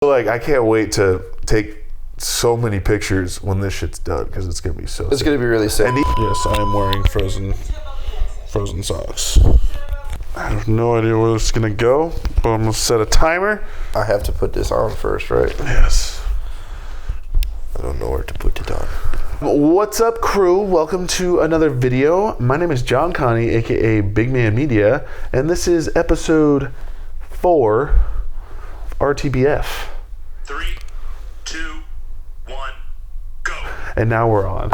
Like, I can't wait to take so many pictures when this shit's done because it's gonna be so. It's gonna be really sick. Yes, I am wearing frozen socks. I have no idea where it's gonna go, but I'm gonna set a timer. I have to put this on first, right? Yes. I don't know where to put it on. What's up, crew? Welcome to another video. My name is John Connie, aka Big Man Media, and this is episode 4 RTBF. 3, 2, 1, go. And now we're on.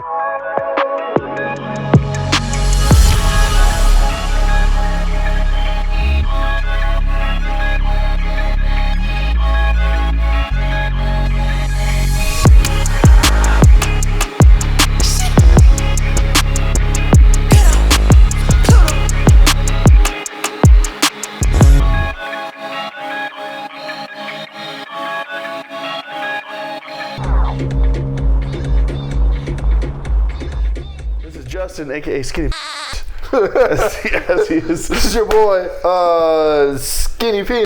Justin, aka Skinny as he is. This is your boy, Skinny P.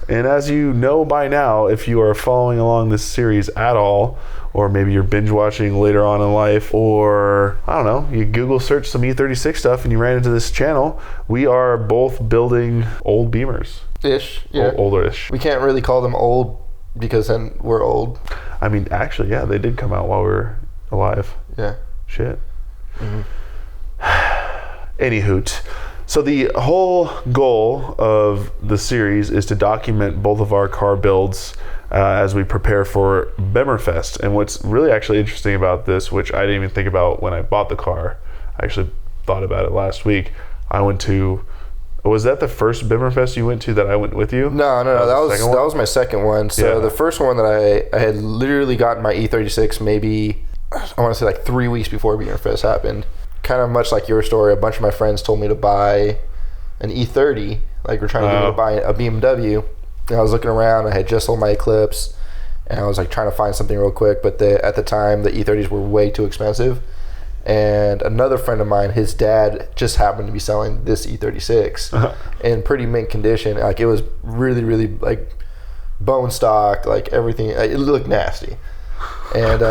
And as you know by now, if you are following along this series at all, or maybe you're binge watching later on in life, or I don't know, you Google search some E36 stuff and you ran into this channel, we are both building old Beamers. Ish, yeah. Older-ish. We can't really call them old because then we're old. I mean, actually, yeah, they did come out while we were alive. Yeah. Shit. Anyhoot, so the whole goal of the series is to document both of our car builds as we prepare for BimmerFest. And what's really actually interesting about this, which I didn't even think about when I bought the car, I actually thought about it last week. I went to, was that the first BimmerFest you went to that I went with you? No, that was my second one. So yeah. The first one that I had literally gotten my E36 maybe, I want to say like 3 weeks before BimmerFest happened. Kind of much like your story, a bunch of my friends told me to buy an E30, like we're trying to get me to buy a BMW. And I was looking around, I had just sold my Eclipse, and I was like trying to find something real quick, but at the time the E30s were way too expensive. And another friend of mine, his dad just happened to be selling this E36 in pretty mint condition. Like it was really, really like bone stock, like everything. It looked nasty. And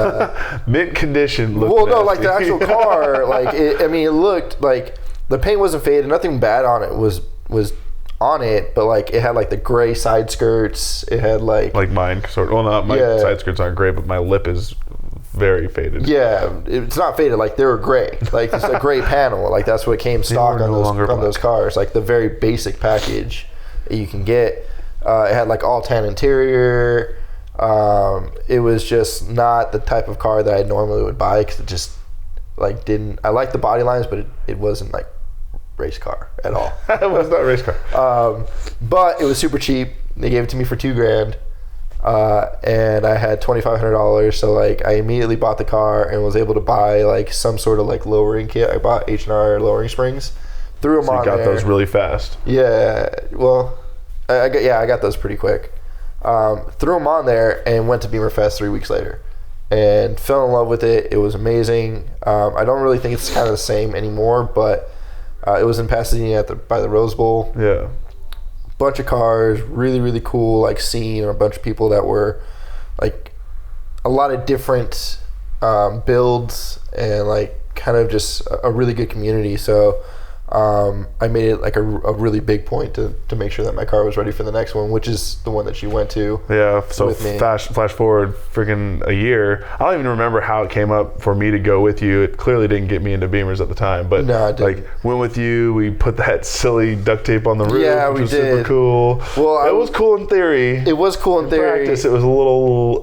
mint condition looked nasty. No, like the actual car, like it looked like the paint wasn't faded, nothing bad on it was on it, but like it had like the gray side skirts, it had like mine sort of, well, not my side skirts aren't gray, but my lip is very faded. Yeah, it's not faded, like they were gray, like it's a gray panel, like that's what came stock on those cars, like the very basic package that you can get. It had like all tan interior. It was just not the type of car that I normally would buy because it just like didn't. I liked the body lines, but it wasn't like race car at all. It was not a race car. But it was super cheap. They gave it to me for $2,000, and I had $2,500. So like I immediately bought the car and was able to buy like some sort of like lowering kit. I bought H&R lowering springs, threw them on there. You got those really fast. Yeah. Well, I got those pretty quick. Threw them on there and went to BimmerFest 3 weeks later and fell in love with it. It was amazing. I don't really think it's kind of the same anymore, but it was in Pasadena by the Rose Bowl. Yeah. Bunch of cars, really, really cool, like scene, and a bunch of people that were like a lot of different builds and like kind of just a really good community. So I made it like a really big point to make sure that my car was ready for the next one, which is the one that you went to. Yeah, so flash forward freaking a year. I don't even remember how it came up for me to go with you. It clearly didn't get me into Beamers at the time, but no, I didn't. Like went with you. We put that silly duct tape on the roof. Yeah, which we was did. Super cool. Well, it was cool in theory. It was cool in theory. Practice, it was a little.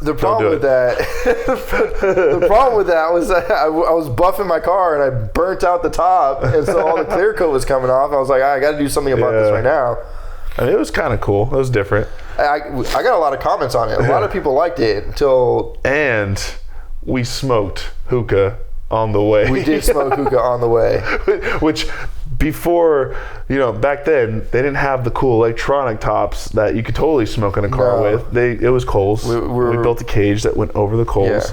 The problem with that was that I was buffing my car and I burnt out the top, and so all the clear coat was coming off. I was like, I got to do something about this right now. I mean, it was kind of cool. It was different. I got a lot of comments on it. A lot of people liked it and we smoked hookah on the way. We did smoke hookah on the way. Which before, back then, they didn't have the cool electronic tops that you could totally smoke in a car with. It was coals. We built a cage that went over the coals.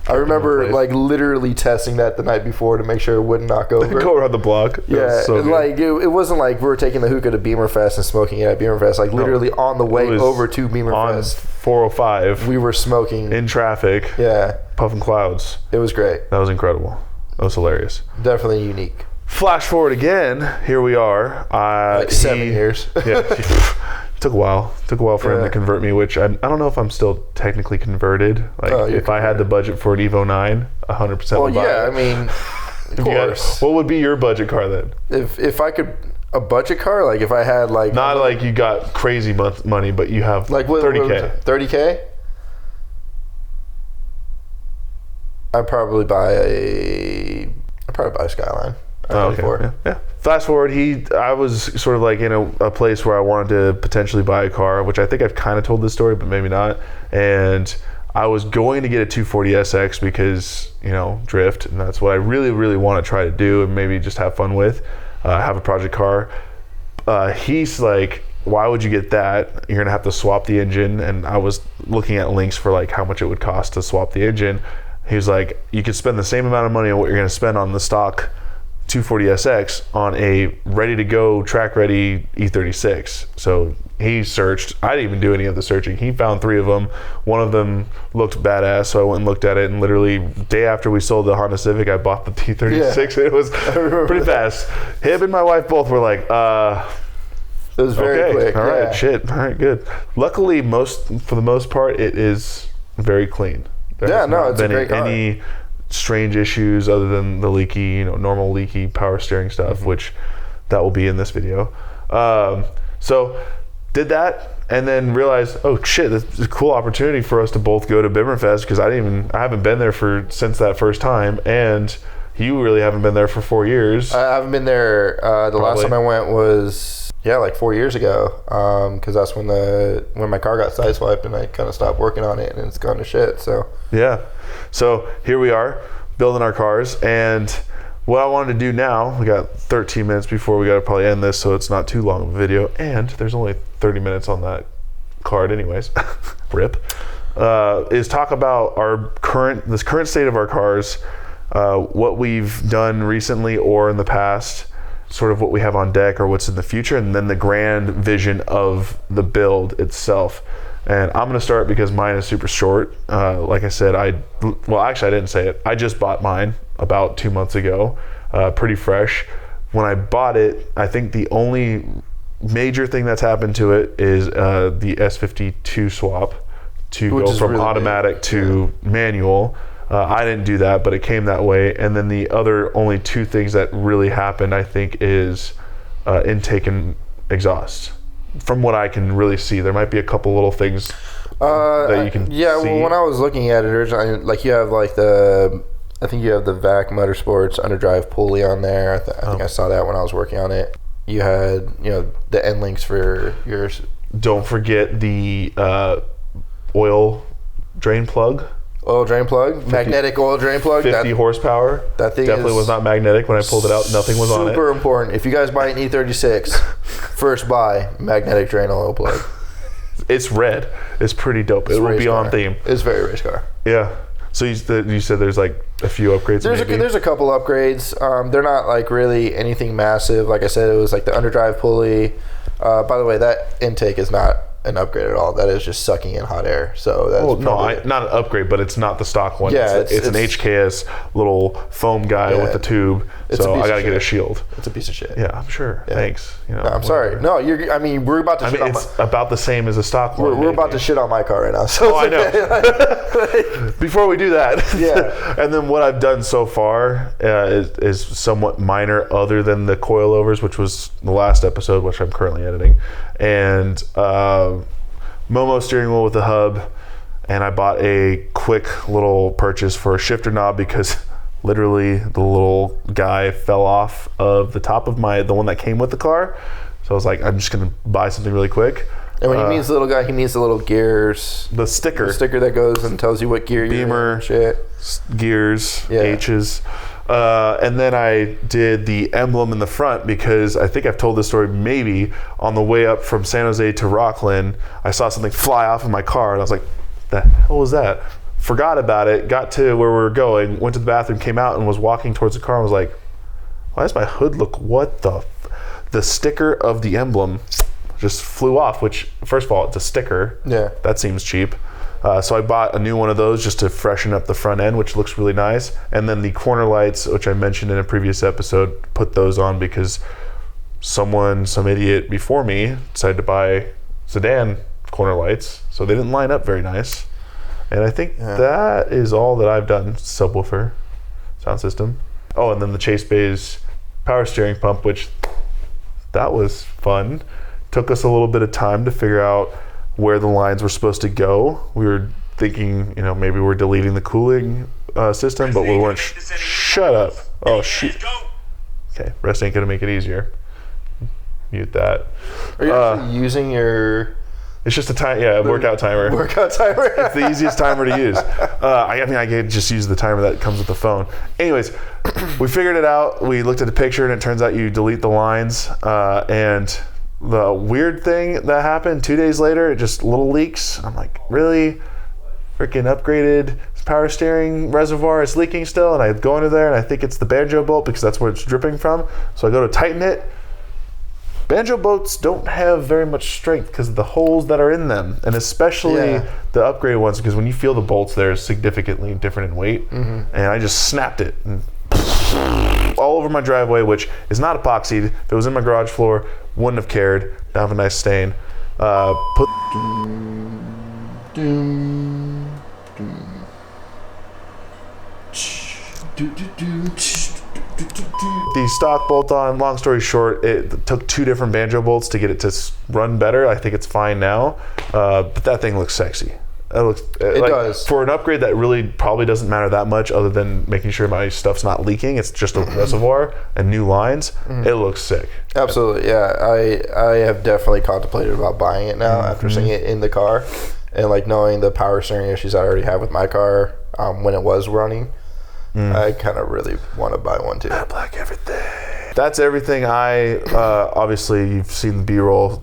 I remember like literally testing that the night before to make sure it wouldn't knock over. Go around the block. Like it wasn't like we were taking the hookah to BimmerFest and smoking it at BimmerFest. Like literally on the way over to BimmerFest. On 405. We were smoking. In traffic. Yeah. Puffing clouds. It was great. That was incredible. That was hilarious. Definitely unique. Flash forward again. Here we are. Like 7 years. Yeah. Took a while for him to convert me, which I don't know if I'm still technically converted. Like if I had the budget for an Evo 9, 100% would buy it. I mean, of course. What would be your budget car then? If I could, a budget car, like if I had like not like you got crazy money, but you have like $30K. $30K. I'd probably buy a Skyline. Oh, okay. Yeah. Fast forward, I was sort of like in a place where I wanted to potentially buy a car, which I think I've kind of told this story, but maybe not. And I was going to get a 240SX because, drift, and that's what I really, really want to try to do and maybe just have fun with, have a project car. He's like, why would you get that? You're going to have to swap the engine. And I was looking at links for like how much it would cost to swap the engine. He was like, you could spend the same amount of money on what you're going to spend on the stock 240SX on a ready-to-go, track-ready E36. So he searched. I didn't even do any of the searching. He found 3 of them. One of them looked badass, so I went and looked at it. And literally, day after we sold the Honda Civic, I bought the T36. Yeah. It was pretty fast. Him and my wife both were like, it was very quick. All right, shit. All right, good. Luckily, for the most part, it is very clean. It's a great car. Any strange issues other than the leaky, normal leaky power steering stuff, which that will be in this video. So did that and then realized, oh shit, this is a cool opportunity for us to both go to BimmerFest because I haven't been there since that first time, and you really haven't been there for 4 years. I haven't been there. The last time I went was like 4 years ago, because that's when my car got sideswiped and I kind of stopped working on it and it's gone to shit. So so here we are building our cars, and what I wanted to do now, we got 13 minutes before we got to probably end this, so it's not too long of a video, and there's only 30 minutes on that card anyways. Rip. Is talk about this current state of our cars, what we've done recently or in the past, sort of what we have on deck or what's in the future, and then the grand vision of the build itself. And I'm going to start because mine is super short. Like I said, actually I didn't say it. I just bought mine about 2 months ago, pretty fresh. When I bought it, I think the only major thing that's happened to it is the S52 swap to go from really automatic to manual. I didn't do that, but it came that way. And then the other only 2 things that really happened, I think, is intake and exhaust. From what I can really see, there might be a couple little things that you can see. Well, when I was looking at it originally, like you have like I think you have the VAC Motorsports underdrive pulley on there. I think I saw that when I was working on it. You had, the end links for yours. Don't forget the oil drain plug. Oil drain plug, magnetic oil drain plug. 50 horsepower. That thing definitely was not magnetic. When I pulled it out, nothing was on it. Super important. If you guys buy an E36, first buy magnetic drain oil plug. It's red. It's pretty dope. It will be on theme. It's a very race car. Yeah. So you said there's like a few upgrades. There's a couple upgrades. They're not like really anything massive. Like I said, it was like the underdrive pulley. By the way, that intake is not an upgrade at all. That is just sucking in hot air. So that's not an upgrade, but it's not the stock one. Yeah, it's an HKS little foam guy with a tube. So I gotta get a shield. It's a piece of shit. Yeah, I'm sure. Yeah. Thanks. No, I'm sorry. No, we're about to. It's about the same as a stock one. We're about to shit on my car right now. So I know. Before we do that, yeah. And then what I've done so far is somewhat minor, other than the coilovers, which was the last episode, which I'm currently editing, and Momo steering wheel with the hub, and I bought a quick little purchase for a shifter knob because literally the little guy fell off of the top of the one that came with the car. So I was like, I'm just gonna buy something really quick. And when he means the little guy, he means the little gears. The sticker that goes and tells you what gear you're Beamer, in. Shit. Gears, H's. And then I did the emblem in the front because I think I've told this story maybe on the way up from San Jose to Rockland. I saw something fly off of my car and I was like, the hell was that? forgot about it, got to where we were going, went to the bathroom, came out, and was walking towards the car and was like, why does my hood look, what the sticker of the emblem just flew off, which, first of all, it's a sticker. Yeah. That seems cheap. So I bought a new one of those just to freshen up the front end, which looks really nice. And then the corner lights, which I mentioned in a previous episode, put those on because some idiot before me decided to buy sedan corner lights, so they didn't line up very nice. And I think that is all that I've done. Subwoofer, sound system. Oh, and then the Chase Bay's power steering pump, which that was fun. Took us a little bit of time to figure out where the lines were supposed to go. We were thinking, maybe we're deleting the cooling system, but we weren't. Shut up. Oh, shoot. Okay, rest ain't gonna make it easier. Mute that. Are you actually using your... It's just a workout timer. Workout timer. It's the easiest timer to use. I could just use the timer that comes with the phone. Anyways, we figured it out. We looked at the picture, and it turns out you delete the lines. And the weird thing that happened 2 days later, it just little leaks. I'm like, really? Freaking upgraded power steering reservoir is leaking still. And I go into there, and I think it's the banjo bolt because that's where it's dripping from. So I go to tighten it. Banjo bolts don't have very much strength because of the holes that are in them, and especially the upgraded ones, because when you feel the bolts, they're significantly different in weight. And I just snapped it and all over my driveway, which is not epoxied. If it was in my garage floor, wouldn't have cared. I have a nice stain. The stock bolt-on, long story short, it took 2 different banjo bolts to get it to run better. I think it's fine now, but that thing looks sexy. It does. For an upgrade that really probably doesn't matter that much other than making sure my stuff's not leaking. It's just a reservoir and new lines. It looks sick. Absolutely, yeah. I have definitely contemplated about buying it now after seeing it in the car and knowing the power steering issues I already have with my car when it was running. I kind of really want to buy one too. I like everything. That's everything. Obviously you've seen the B-roll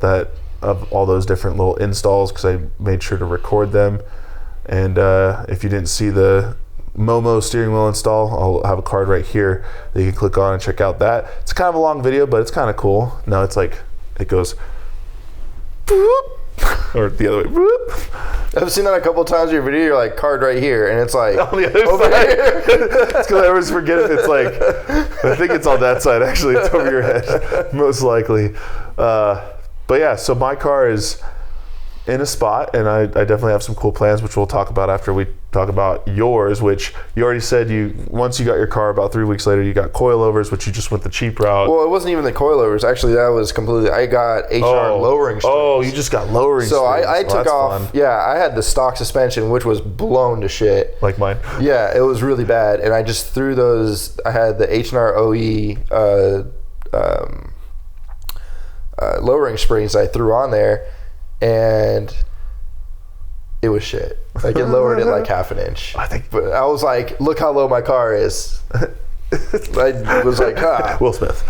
of all those different little installs because I made sure to record them. And if you didn't see the Momo steering wheel install, I'll have a card right here that you can click on and check out that. It's kind of a long video, but it's kind of cool. No, it's like, it goes or the other way. I've seen that a couple of times in your video. You're like, card right here, and it's like on the other side. It's because I always forget if it's I think it's on that side actually. It's over your head most likely. But yeah, so my car is in a spot, and I definitely have some cool plans, which we'll talk about after we talk about yours, which you already said once you got your car, about 3 weeks later, you got coilovers, which you just went the cheap route. Well, it wasn't even the coilovers. Actually, that was completely, I got HR lowering strings. Oh, you just got lowering strings. So I took off, I had the stock suspension, which was blown to shit. Like mine. Yeah, it was really bad. And I just threw those, I had the H&R OE lowering springs I threw on there, and it was shit. It lowered it like half an inch. But I was like, look how low my car is. I was like, Will Smith.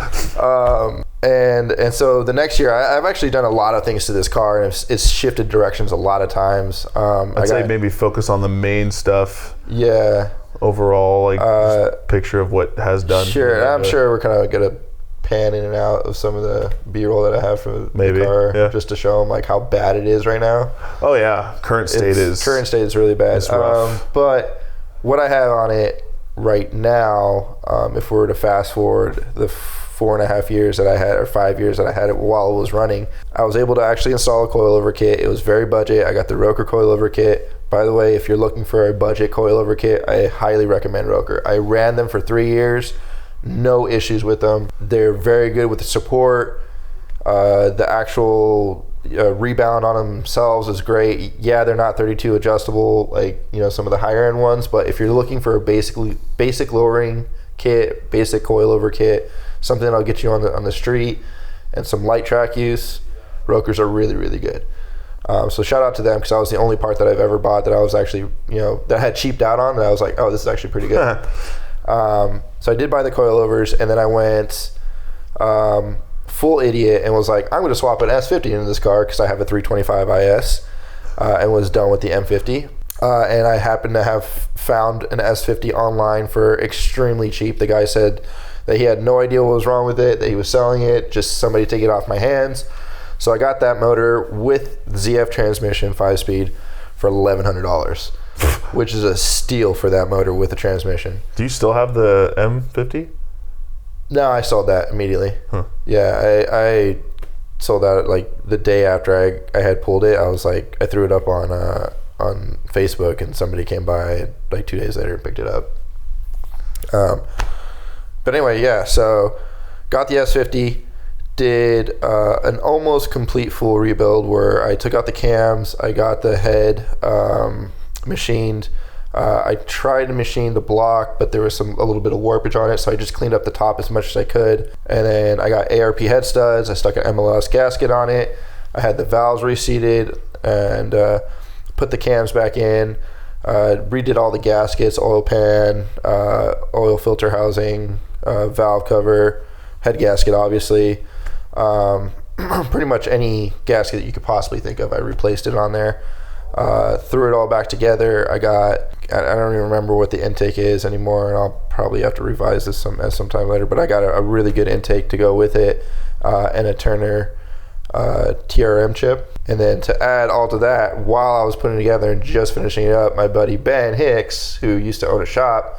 And so the next year, I've actually done a lot of things to this car, and it's shifted directions a lot of times. I'd say maybe focus on the main stuff. Yeah. Overall, just picture of what has done. Sure, I'm sure we're kind of gonna pan in and out of some of the B-roll that I have for the car, just to show them how bad it is right now. Oh yeah, current state is really bad. It's rough. But what I have on it right now, if we were to fast forward the 4.5 years that I had, or 5 years that I had it while it was running, I was able to actually install a coilover kit. It was very budget. I got the Roker coilover kit. By the way, if you're looking for a budget coilover kit, I highly recommend Roker. I ran them for 3 years. No issues with them. They're very good with the support. The actual rebound on themselves is great. Yeah, they're not 32 adjustable like some of the higher end ones, but if you're looking for a basic lowering kit, basic coilover kit, something that'll get you on the street and some light track use, Rokers are really, really good. So shout out to them, because that was the only part that I've ever bought that I was actually that I had cheaped out on, and I was like, oh, this is actually pretty good. So I did buy the coilovers, and then I went full idiot and was like, I'm going to swap an S50 into this car because I have a 325 IS, and was done with the M50. And I happened to have found an S50 online for extremely cheap. The guy said that he had no idea what was wrong with it, that he was selling it, just somebody take it off my hands. So I got that motor with ZF transmission 5-speed for $1,100, which is a steal for that motor with the transmission. Do you still have the M50? No, I sold that immediately. Huh. Yeah, I sold that like the day after I had pulled it. I was like, I threw it up on Facebook, and somebody came by like 2 days later and picked it up. But anyway, yeah, so got the S50, did an almost complete full rebuild where I took out the cams, I got the head machined. I tried to machine the block, but there was a little bit of warpage on it, so I just cleaned up the top as much as I could. And then I got ARP head studs. I stuck an MLS gasket on it. I had the valves reseated and put the cams back in. Redid all the gaskets, oil pan, oil filter housing, valve cover, head gasket, obviously. Pretty much any gasket that you could possibly think of, I replaced it on there. Threw it all back together. I don't even remember what the intake is anymore, and I'll probably have to revise this sometime later, but I got a really good intake to go with it, and a Turner TRM chip. And then to add all to that, while I was putting it together and just finishing it up, my buddy Ben Hicks, who used to own a shop,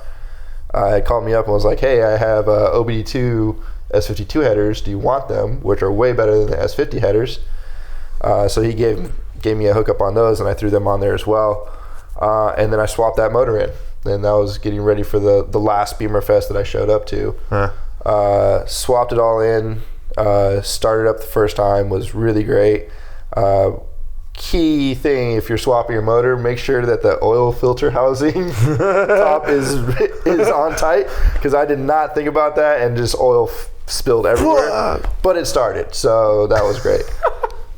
had called me up and was like, hey, I have OBD2 S52 headers. Do you want them? Which are way better than the S50 headers. So he gave me a hookup on those, and I threw them on there as well. And then I swapped that motor in. And that was getting ready for the last BimmerFest that I showed up to. Swapped it all in. Started up the first time, was really great. Key thing, if you're swapping your motor, make sure that the oil filter housing top is on tight, because I did not think about that, and just oil spilled everywhere. But it started, so that was great.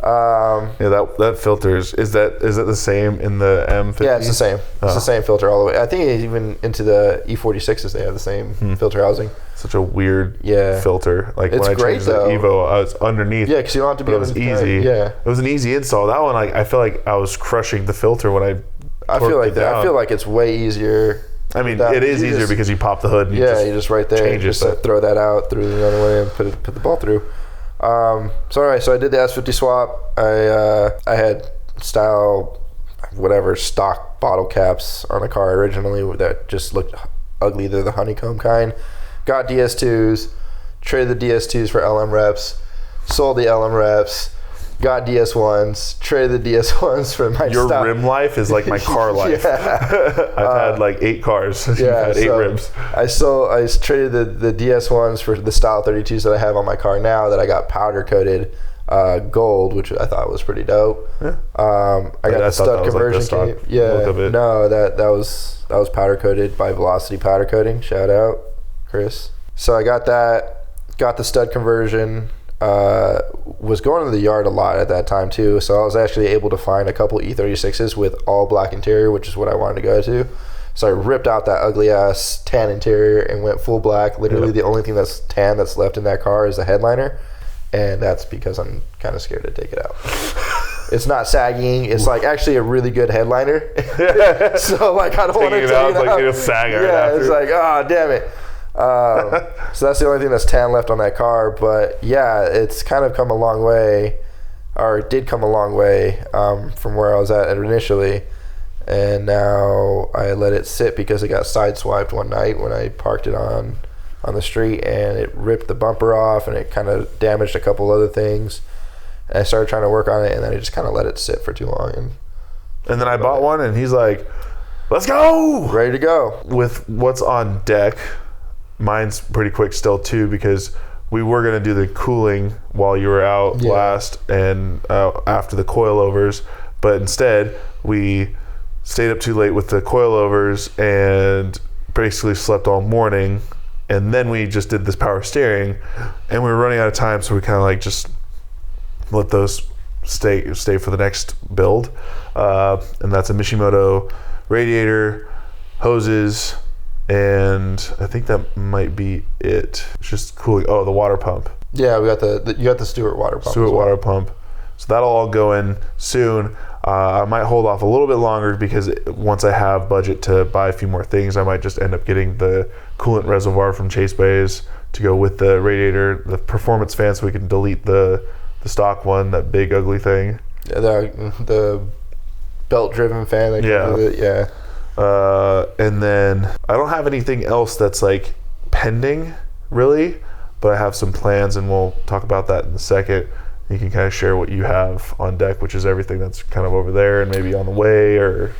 Yeah, that filter is it the same in the M50? Yeah, it's the same. It's the same filter all the way. I think even into the E36s they have the same filter housing. Such a weird filter. Like it's when I great, changed though. the Evo, I was underneath. Yeah, because you don't have to be. It was easy. Yeah, it was an easy install. That one, I feel like I was crushing the filter when I feel like it down. I feel like it's way easier. I mean, it is easier because you pop the hood. And you just right there. Change just it. Throw that out, through the other way, and put the ball through. So I did the S50 swap. I had stock bottle caps on the car originally that just looked ugly. They're the honeycomb kind. Got DS2s, traded the DS2s for LM reps, sold the LM reps, got DS1s, traded the DS1s for my Your rim life is like my car life. I've had like 8 cars. You've had 8 rims. I traded the DS1s for the Style 32s that I have on my car now that I got powder coated gold, which I thought was pretty dope. Yeah. I got the stud conversion kit. Yeah. No, that was powder coated by Velocity Powder Coating. Shout out, Chris. So I got that, got the stud conversion. Was going to the yard a lot at that time too, so I was actually able to find a couple E36s with all black interior, which is what I wanted to go to. So I ripped out that ugly ass tan interior and went full black. Literally the only thing that's tan that's left in that car is the headliner, and that's because I'm kind of scared to take it out. It's not sagging. It's like actually a really good headliner. So like I don't want to take it out. Like it'll sag right after. It's like, oh damn it. So that's the only thing that's tan left on that car. But yeah, it's kind of come a long way, or it did come a long way from where I was at initially. And now I let it sit because it got sideswiped one night when I parked it on the street, and it ripped the bumper off, and it kind of damaged a couple other things. And I started trying to work on it, and then I just kind of let it sit for too long. And then I bought one, and he's like, let's go! Ready to go. With what's on deck, mine's pretty quick still too, because we were going to do the cooling while you were out last and after the coilovers, but instead we stayed up too late with the coilovers and basically slept all morning, and then we just did this power steering, and we were running out of time, so we kind of like just let those stay for the next build. And that's a Mishimoto radiator, hoses, and I think that might be it. It's just cooling. Oh, the water pump. Yeah, we got you got the Stewart water pump. Water pump. So that'll all go in soon. I might hold off a little bit longer because once I have budget to buy a few more things, I might just end up getting the coolant reservoir from Chase Bays to go with the radiator, the performance fan, so we can delete the stock one, that big ugly thing. Yeah, the belt-driven fan. That Yeah. With it. Yeah. And then I don't have anything else that's like pending, really, but I have some plans, and we'll talk about that in a second. You can kind of share what you have on deck, which is everything that's kind of over there and maybe on the way, or...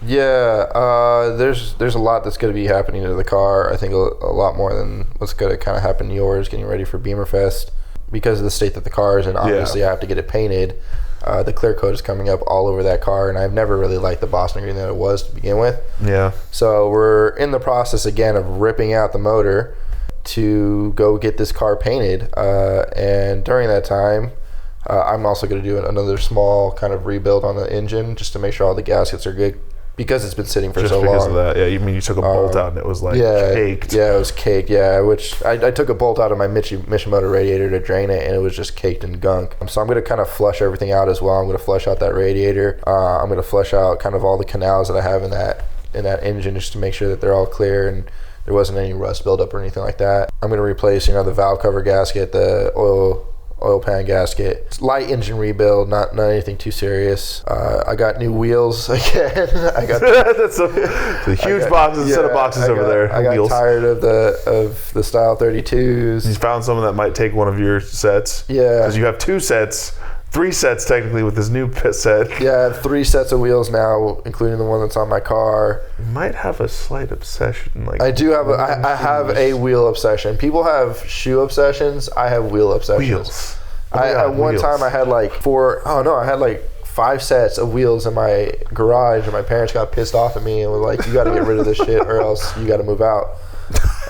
Yeah, there's a lot that's going to be happening to the car. I think a lot more than what's going to kind of happen to yours, getting ready for BimmerFest. Because of the state that the car is in, obviously I have to get it painted. The clear coat is coming up all over that car, and I've never really liked the Boston green that it was to begin with. Yeah. So we're in the process again of ripping out the motor to go get this car painted, and during that time I'm also going to do another small kind of rebuild on the engine just to make sure all the gaskets are good, because it's been sitting for just so long. Just because of that, yeah. You mean you took a bolt out and it was like caked? Yeah, it was caked. Yeah, which I took a bolt out of my Mishimoto radiator to drain it, and it was just caked in gunk. So I'm going to kind of flush everything out as well. I'm going to flush out that radiator. I'm going to flush out kind of all the canals that I have in that engine, just to make sure that they're all clear and there wasn't any rust buildup or anything like that. I'm going to replace, the valve cover gasket, the oil pan gasket. It's light engine rebuild, not anything too serious. I got new wheels again. I got that's a huge set of boxes over there. I got tired of the Style 32s. You found someone that might take one of your sets. Yeah, because you have 2 sets. 3 sets technically with this new pit set. Yeah, I have 3 sets of wheels now, including the one that's on my car. You might have a slight obsession. I do have. I have a wheel obsession. People have shoe obsessions. I have wheel obsessions. Wheels. At one time I had like 5 sets of wheels in my garage, and my parents got pissed off at me and were like, "You got to get rid of this shit, or else you got to move out."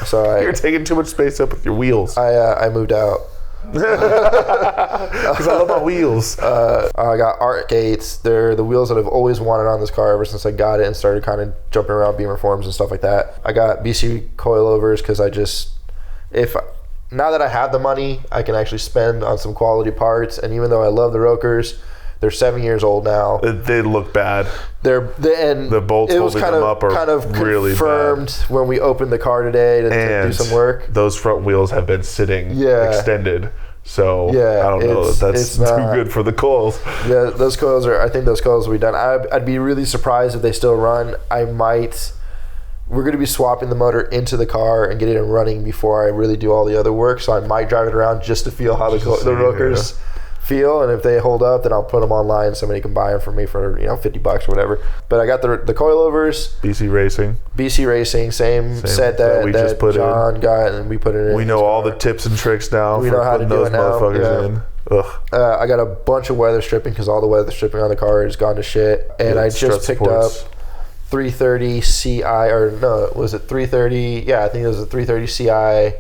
So you're taking too much space up with your wheels. I moved out. Because I love my wheels. I got art gates. They're the wheels that I've always wanted on this car ever since I got it and started kind of jumping around Beamer forums and stuff like that. I got BC coilovers because now that I have the money, I can actually spend on some quality parts. And even though I love the Rokers, they're 7 years old now. They look bad. And the bolts holding them up are really confirmed bad. When we opened the car today to do some work. Those front wheels have been sitting extended. So I don't know if that's too good for the coils. Yeah, those coils I think those coils will be done. I'd be really surprised if they still run. We're going to be swapping the motor into the car and getting it running before I really do all the other work. So I might drive it around just to feel how the Rokers feel, and if they hold up, then I'll put them online. Somebody can buy them for me for $50 or whatever. But I got the coilovers. BC Racing, same set that we just put John got, and we put it in. We know all the tips and tricks now. We know how to do it now. Motherfuckers in. Ugh. I got a bunch of weather stripping because all the weather stripping on the car has gone to shit. And I just picked up 330 CI, or no, was it 330? Yeah, I think it was a 330 CI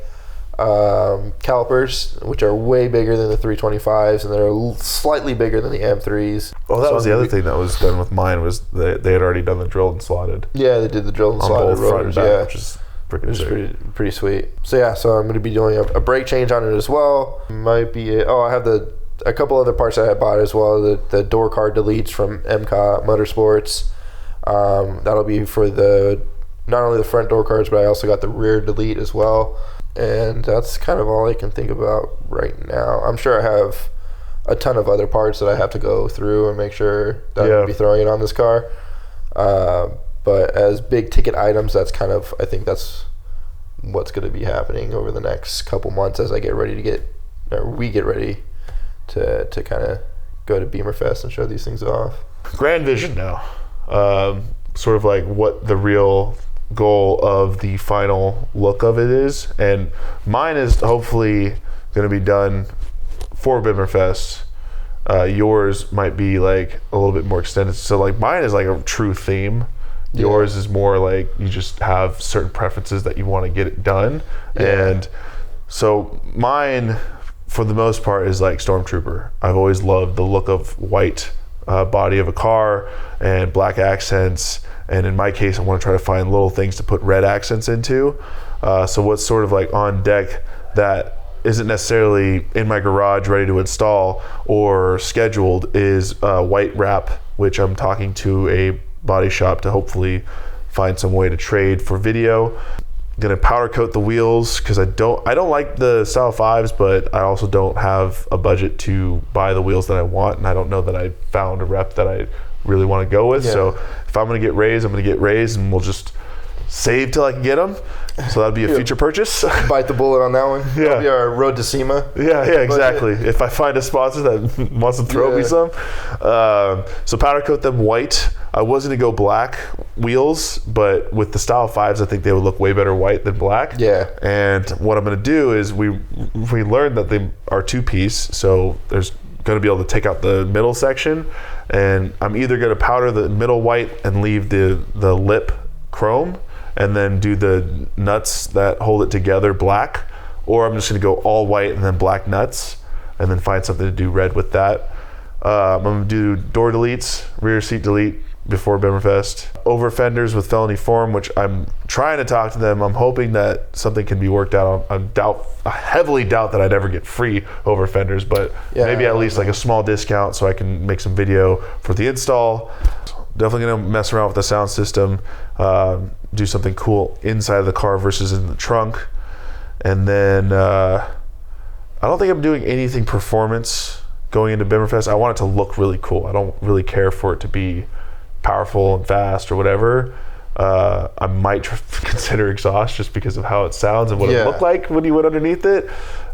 calipers, which are way bigger than the 325s, and they're slightly bigger than the M3s. Oh, that was the other thing that was done with mine, was they had already done the drilled and slotted. Yeah, they did the drilled and slotted rotors, which is pretty sweet. So I'm going to be doing a brake change on it as well. Might be I have a couple other parts that I bought as well. The door card deletes from MCA Motorsports. That'll be for not only the front door cards, but I also got the rear delete as well. And that's kind of all I can think about right now. I'm sure I have a ton of other parts that I have to go through and make sure that I'm going to be throwing it on this car. But as big ticket items, I think that's what's going to be happening over the next couple months as I get ready we get ready to kind of go to BimmerFest and show these things off. Grand vision now. Sort of like what the real goal of the final look of it is, and mine is hopefully going to be done for BimmerFest. Yours might be like a little bit more extended, so like mine is like a true theme. Yours is more like you just have certain preferences that you want to get it done. And so mine for the most part is like Stormtrooper. I've always loved the look of white body of a car and black accents, and in my case I want to try to find little things to put red accents into. So what's sort of like on deck that isn't necessarily in my garage ready to install or scheduled is white wrap which I'm talking to a body shop to hopefully find some way to trade for video. Gonna powder coat the wheels because I don't like the style 5s, but I also don't have a budget to buy the wheels that I want, and I don't know that I found a rep that I really want to go with. So if I'm gonna get raised, I'm gonna get raised, and we'll just save till I can get them. So that'd be a future purchase. Bite the bullet on that one. Yeah. That'll be our road to SEMA. Yeah, exactly. If I find a sponsor that wants to throw me some. So powder coat them white. I was going to go black wheels, but with the style 5s, I think they would look way better white than black. Yeah. And what I'm going to do is we learned that they are 2-piece, so there's going to be able to take out the middle section, and I'm either going to powder the middle white and leave the lip chrome, and then do the nuts that hold it together black, or I'm just going to go all white and then black nuts, and then find something to do red with that. I'm going to do door deletes, rear seat delete before BimmerFest. Over fenders with felony form, which I'm trying to talk to them. I'm hoping that something can be worked out. I heavily doubt that I'd ever get free over fenders, but maybe at least like a small discount so I can make some video for the install. Definitely gonna mess around with the sound system, do something cool inside of the car versus in the trunk. And then I don't think I'm doing anything performance going into BimmerFest. I want it to look really cool. I don't really care for it to be powerful and fast or whatever. I might consider exhaust just because of how it sounds and what it looked like when you went underneath it.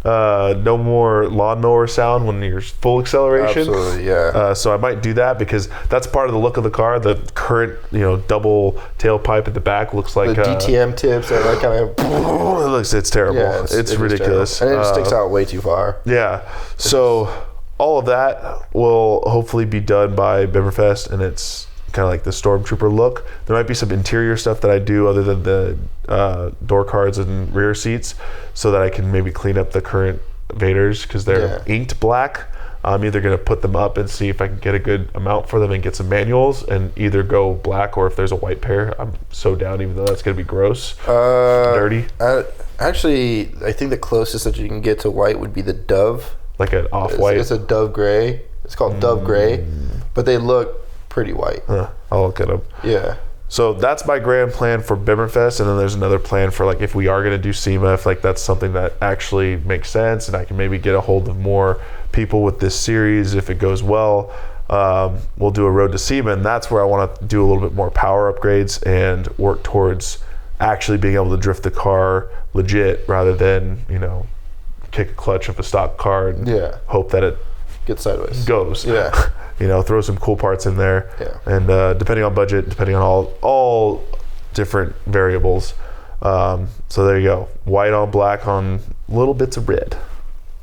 No more lawnmower sound when you're full acceleration. Absolutely, yeah. So I might do that because that's part of the look of the car. The current, double tailpipe at the back looks like the DTM tips and that kind of. It's terrible. Yeah, it's ridiculous, and it sticks out way too far. Yeah. So all of that will hopefully be done by BimmerFest, and it's kind of like the Stormtrooper look. There might be some interior stuff that I do other than the door cards and rear seats, so that I can maybe clean up the current Vaders because they're inked black. I'm either going to put them up and see if I can get a good amount for them and get some manuals and either go black, or if there's a white pair, I'm so down, even though that's going to be gross, dirty. Actually, I think the closest that you can get to white would be the Dove. Like an off-white? It's a Dove Gray. It's called Dove Gray, but they look pretty white. I'll look at them. Yeah. So that's my grand plan for BimmerFest, and then there's another plan for like if we are going to do SEMA, if like that's something that actually makes sense, and I can maybe get a hold of more people with this series if it goes well. We'll do a road to SEMA, and that's where I want to do a little bit more power upgrades and work towards actually being able to drift the car legit rather than kick a clutch of a stock car and hope that it gets sideways goes. Yeah. Throw some cool parts in there. Yeah. And depending on budget, depending on all different variables. So there you go. White on black on little bits of red.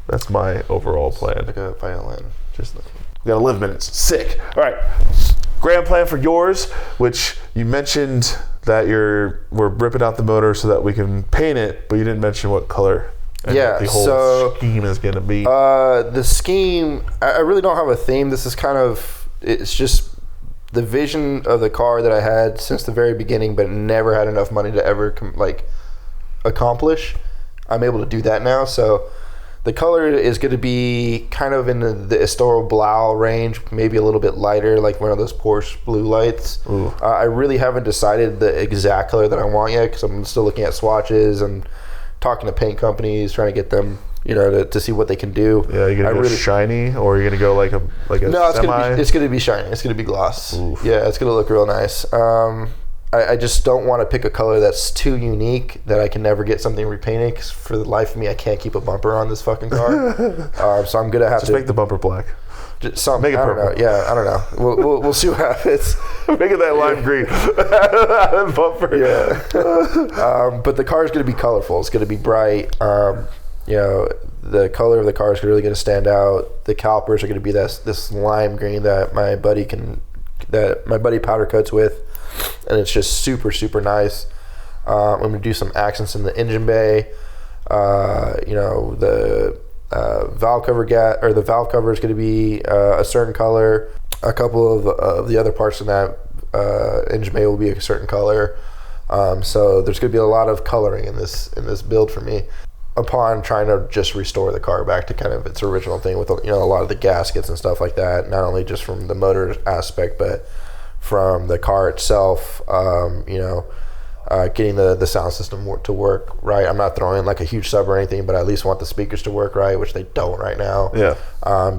That's my overall plan. Like a violin. Just we got 11 minutes. Sick. All right. Grand plan for yours, which you mentioned that we're ripping out the motor so that we can paint it, but you didn't mention what color. And the whole scheme is going to be. The scheme, I really don't have a theme. This is it's just the vision of the car that I had since the very beginning, but never had enough money to ever accomplish. I'm able to do that now. So the color is going to be kind of in the Estoro Blau range, maybe a little bit lighter, like one of those Porsche blue lights. I really haven't decided the exact color that I want yet because I'm still looking at swatches and talking to paint companies, trying to get them, to see what they can do. Yeah, you're gonna go shiny, or you're gonna go like a no, semi? it's gonna be shiny. It's gonna be gloss. Oof. Yeah, it's gonna look real nice. I just don't want to pick a color that's too unique that I can never get something repainted. 'Cause for the life of me, I can't keep a bumper on this fucking car. So I'm gonna have to make the bumper black. Make it purple. I don't know. We'll see what happens. Make it that lime green bumper. Yeah. But the car is going to be colorful. It's going to be bright. The color of the car is really going to stand out. The calipers are going to be this lime green that my buddy powder coats with, and it's just super, super nice. I'm going to do some accents in the engine bay. The valve cover the valve cover is going to be a certain color. A couple of the other parts in that engine bay will be a certain color. So there's going to be a lot of coloring in this build for me. upon trying to just restore the car back to kind of its original thing with, you know, a lot of the gaskets and stuff like that, not only just from the motor aspect, but from the car itself, you know, getting the sound system to work right. I'm not throwing like a huge sub or anything, but I at least want the speakers to work right, which they don't right now. Yeah.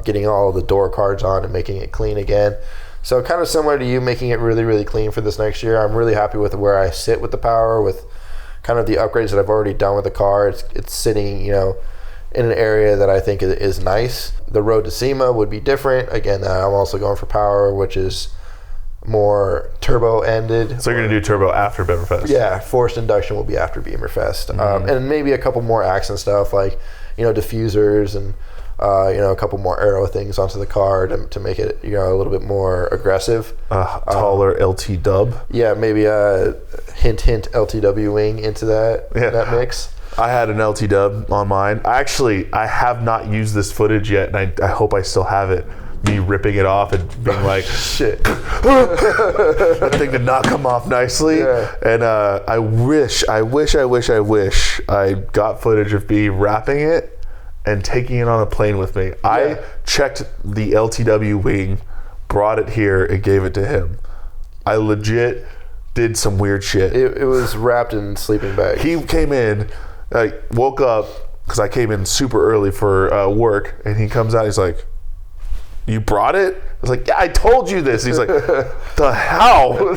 Getting all of the door cards on and making it clean again. So kind of similar to you, making it really, really clean for this next year. I'm really happy with where I sit with the power, with kind of the upgrades that I've already done with the car. It's sitting, you know, in an area that I think is nice. The road to SEMA would be different. Again, I'm also going for power, which is more turbo ended. So you're going to do turbo after BimmerFest? Yeah, forced induction will be after BimmerFest. And maybe a couple more accent stuff like, you know, diffusers and you know, a couple more aero things onto the car to make it, you know, a little bit more aggressive. Taller LT dub. Yeah, maybe a hint LTW wing into that mix. I had an LT dub on mine. I have not used this footage yet, and I hope I still have it. Me ripping it off and being like, shit. That thing did not come off nicely. Yeah. And I wish I got footage of me wrapping it and taking it on a plane with me. Yeah. I checked the LTW wing, brought it here, and gave it to him. I legit did some weird shit. It was wrapped in sleeping bags. He came in, woke up, because I came in super early for work, and he comes out, he's like, "You brought it?" I was like, "Yeah, I told you this." He's like, "The hell?"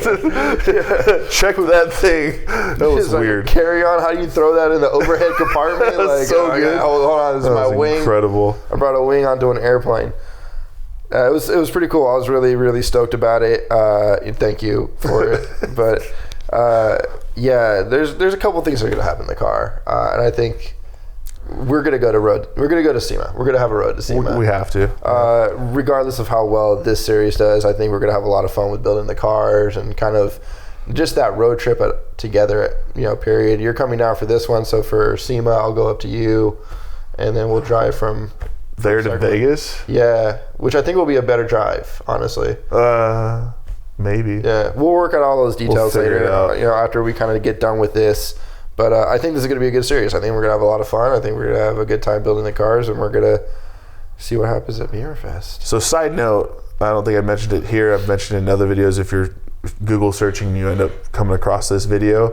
Check that thing. That was weird. Like, carry on. How do you throw that in the overhead compartment? Like, so good. Hold on, this is my wing. Incredible. I brought a wing onto an airplane. It was pretty cool. I was really, really stoked about it. Thank you for it. But yeah, there's a couple things that are gonna happen in the car, and I think we're gonna go to SEMA. We're gonna have a road to SEMA. We have to. Regardless of how well this series does, I think we're gonna have a lot of fun with building the cars and kind of just that road trip together. You know, period. You're coming down for this one, so for SEMA, I'll go up to you, and then we'll drive from there to Vegas. Yeah, which I think will be a better drive, honestly. Maybe. Yeah, we'll work out all those details later. You know, after we kind of get done with this. But I think this is going to be a good series. I think we're going to have a lot of fun. I think we're going to have a good time building the cars, and we're going to see what happens at BimmerFest. So side note, I don't think I mentioned it here. I've mentioned it in other videos. If you're Google searching, you end up coming across this video.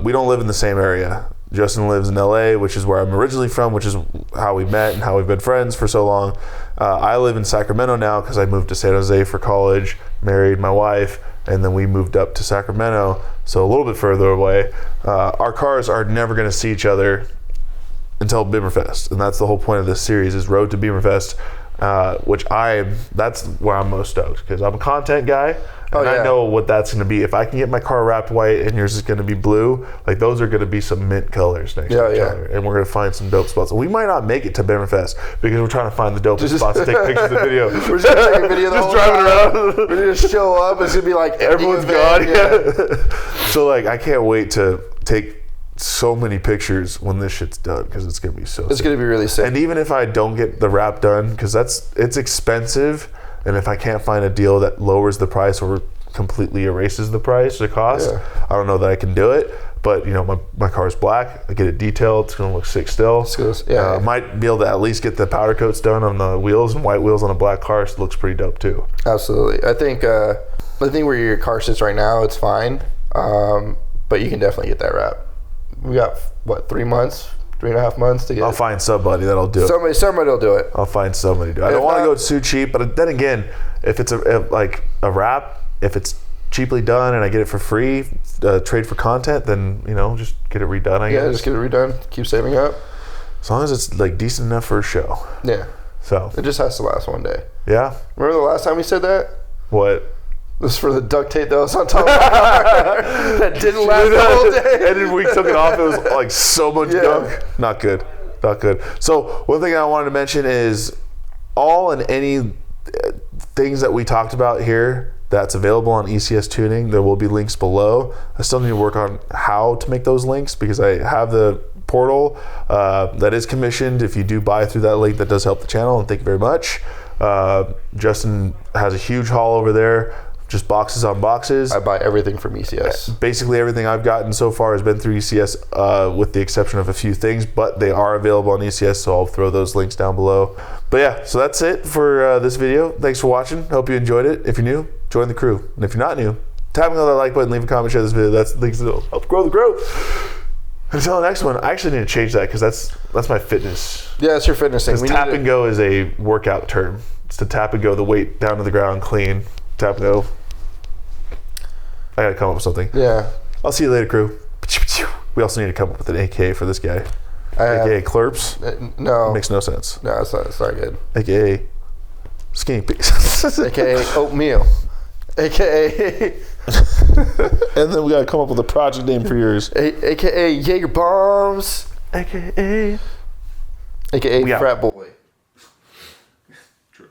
We don't live in the same area. Justin lives in LA, which is where I'm originally from, which is how we met and how we've been friends for so long. I live in Sacramento now because I moved to San Jose for college, married my wife, and then we moved up to Sacramento, so a little bit further away. Our cars are never going to see each other until BimmerFest, and that's the whole point of this series, is Road to BimmerFest, that's where I'm most stoked, because I'm a content guy, and I know what that's going to be. If I can get my car wrapped white and yours is going to be blue, like those are going to be some mint colors next to each other, and we're going to find some dope spots. We might not make it to BimmerFest because we're trying to find the dopest spots to take pictures of video. We're just going to take a video the whole driving time. around. We're going to show up. It's going to be like everyone's gone. Yeah. So like, I can't wait to take so many pictures when this shit's done, because it's going to be so sick. It's going to be really sick. And even if I don't get the wrap done, because it's expensive, and if I can't find a deal that lowers the price or completely erases the cost, I don't know that I can do it. But you know, my car's black. I get it detailed. It's gonna look sick still. I might be able to at least get the powder coats done on the wheels, and white wheels on a black car. So it looks pretty dope too. Absolutely. I think where your car sits right now, it's fine. But you can definitely get that wrap. We got 3.5 months to get. I'll find somebody that'll do it. Somebody will do it. I'll find somebody to do it. I don't want to go too cheap, but then again, if it's a wrap, if it's cheaply done and I get it for free, trade for content, then just get it redone. I guess. Yeah, just get it redone. Keep saving up. As long as it's like decent enough for a show. Yeah. So it just has to last one day. Yeah. Remember the last time we said that? What? This is for the duct tape that was on top of the car that didn't last the whole day. And then we took it off. It was like so much gunk. Not good. Not good. So one thing I wanted to mention is all and any things that we talked about here that's available on ECS Tuning. There will be links below. I still need to work on how to make those links, because I have the portal that is commissioned. If you do buy through that link, that does help the channel, and thank you very much. Justin has a huge haul over there just boxes on boxes. I buy everything from ECS. Basically everything I've gotten so far has been through ECS, with the exception of a few things, but they are available on ECS, so I'll throw those links down below. But yeah, so that's it for this video. Thanks for watching. Hope you enjoyed it. If you're new, join the crew. And if you're not new, tap on that like button, leave a comment, share this video. That's the things that'll help grow the crew. Until the next one, I actually need to change that because that's my fitness. Yeah, it's your fitness thing. Tap and go is a workout term. It's to tap and go, the weight down to the ground, clean. Tap and go. I gotta come up with something. Yeah. I'll see you later, crew. We also need to come up with an AKA for this guy. AKA Clerps. No. Makes no sense. No, it's not good. AKA Skinny Piece. AKA Oatmeal. AKA. And then we gotta come up with a project name for yours. AKA Jaeger Bombs. AKA Frat Boy. True.